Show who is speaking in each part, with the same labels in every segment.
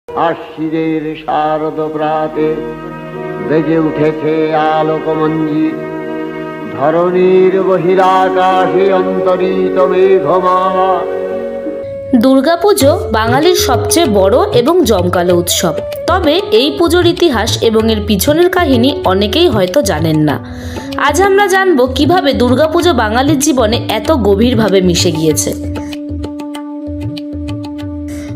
Speaker 1: আশ্বিনের শারদ প্রাতে বেজে উঠেছে আলোকমঞ্জিত, ধরণীর বহিরাকাশে অন্তরিত মেঘমালা।
Speaker 2: দুর্গাপুজো বাঙালির সবচেয়ে বড় এবং জমকালো উৎসব। তবে এই পুজোর ইতিহাস এবং এর পিছনের কাহিনী অনেকেই হয়তো জানেন না। আজ আমরা জানব কিভাবে দুর্গাপুজো বাঙালির জীবনে এত গভীরভাবে মিশে গিয়েছে।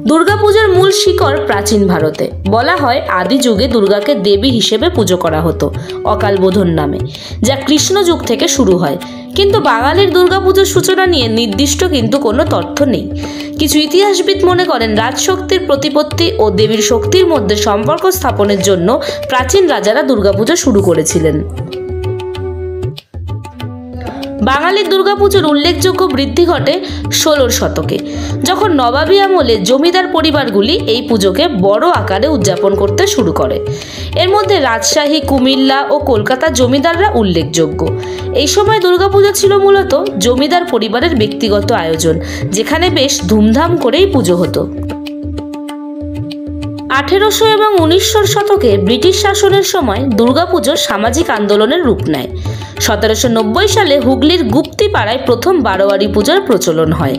Speaker 2: দুর্গাপুজোর মূল শিকড় প্রাচীন ভারতে। বলা হয় আদি যুগে দুর্গাকে দেবী হিসেবে পুজো করা হতো অকালবোধন নামে, যা কৃষ্ণ যুগ থেকে শুরু হয়। কিন্তু বাঙালির দুর্গাপুজোর সূচনা নিয়ে নির্দিষ্ট কিন্তু কোনো তথ্য নেই। কিছু ইতিহাসবিদ মনে করেন রাজশক্তির প্রতিপত্তি ও দেবীর শক্তির মধ্যে সম্পর্ক স্থাপনের জন্য প্রাচীন রাজারা দুর্গাপুজো শুরু করেছিলেন। বাঙালির দুর্গাপুজোর উল্লেখযোগ্য বৃদ্ধি ঘটে ১৬ শতকে, যখন নবাবী আমলে জমিদার পরিবারগুলি এই পুজোকে বড় আকারে উদযাপন করতে শুরু করে। এর মধ্যে রাজশাহী, কুমিল্লা ও কলকাতার জমিদাররা উল্লেখযোগ্য। এই সময় দুর্গাপুজো ছিল মূলত জমিদার পরিবারের ব্যক্তিগত আয়োজন, যেখানে বেশ ধুমধাম করেই পুজো হতো। ১৮০০ এবং ১৯০০ শতকে ব্রিটিশ শাসনের সময় দুর্গাপুজো সামাজিক আন্দোলনের রূপ নেয়। ১৭৯০ সালে হুগলির গুপ্তিপাড়ায় প্রথম বারোয়ারি পুজোর প্রচলন হয়।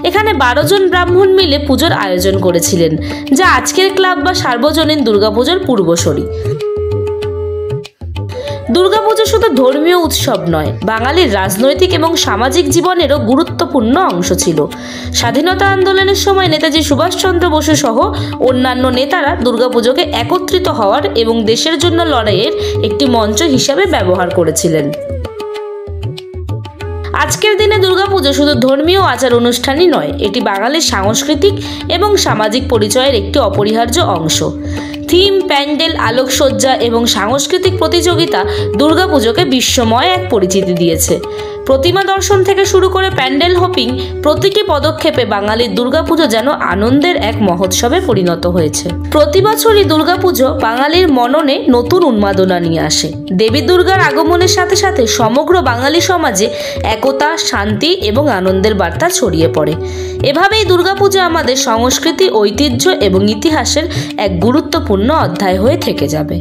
Speaker 2: এখানে ১২ জন ব্রাহ্মণ মিলে পুজোর আয়োজন করেছিলেন, যা আজকের ক্লাব বা সার্বজনীন দুর্গাপুজোর পূর্বসূরি। দুর্গাপুজো শুধু ধর্মীয় উৎসব নয়, বাঙালির রাজনৈতিক এবং সামাজিক জীবনেরও গুরুত্বপূর্ণ অংশ ছিল। স্বাধীনতা আন্দোলনের সময় নেতাজি সুভাষচন্দ্র বসু সহ অন্যান্য নেতারা দুর্গাপুজোকে একত্রিত হওয়ার এবং দেশের জন্য লড়াইয়ের একটি মঞ্চ হিসাবে ব্যবহার করেছিলেন। আজকের দিনে দুর্গাপুজো শুধু ধর্মীয় আচার অনুষ্ঠানই নয়, এটি বাঙালির সাংস্কৃতিক এবং সামাজিক পরিচয়ের একটি অপরিহার্য অংশ। থিম, প্যান্ডেল, আলোকসজ্জা এবং সাংস্কৃতিক প্রতিযোগিতা দুর্গাপুজোকে বিশ্বময় এক পরিচিতি দিয়েছে। প্রতিমা দর্শন থেকে শুরু করে প্যান্ডেল হপিং, প্রতিটি পদক্ষেপে বাঙালির দুর্গাপুজো যেন আনন্দের এক মহোৎসবে পরিণত হয়েছে। প্রতি বছরই দুর্গাপুজো বাঙালির মননে নতুন উন্মাদনা নিয়ে আসে। দেবী দুর্গার আগমনের সাথে সাথে সমগ্র বাঙালি সমাজে একতা, শান্তি এবং আনন্দের বার্তা ছড়িয়ে পড়ে। এভাবেই দুর্গাপুজো আমাদের সংস্কৃতি, ঐতিহ্য এবং ইতিহাসের এক গুরুত্বপূর্ণ অধ্যায় হয়ে থেকে যাবে।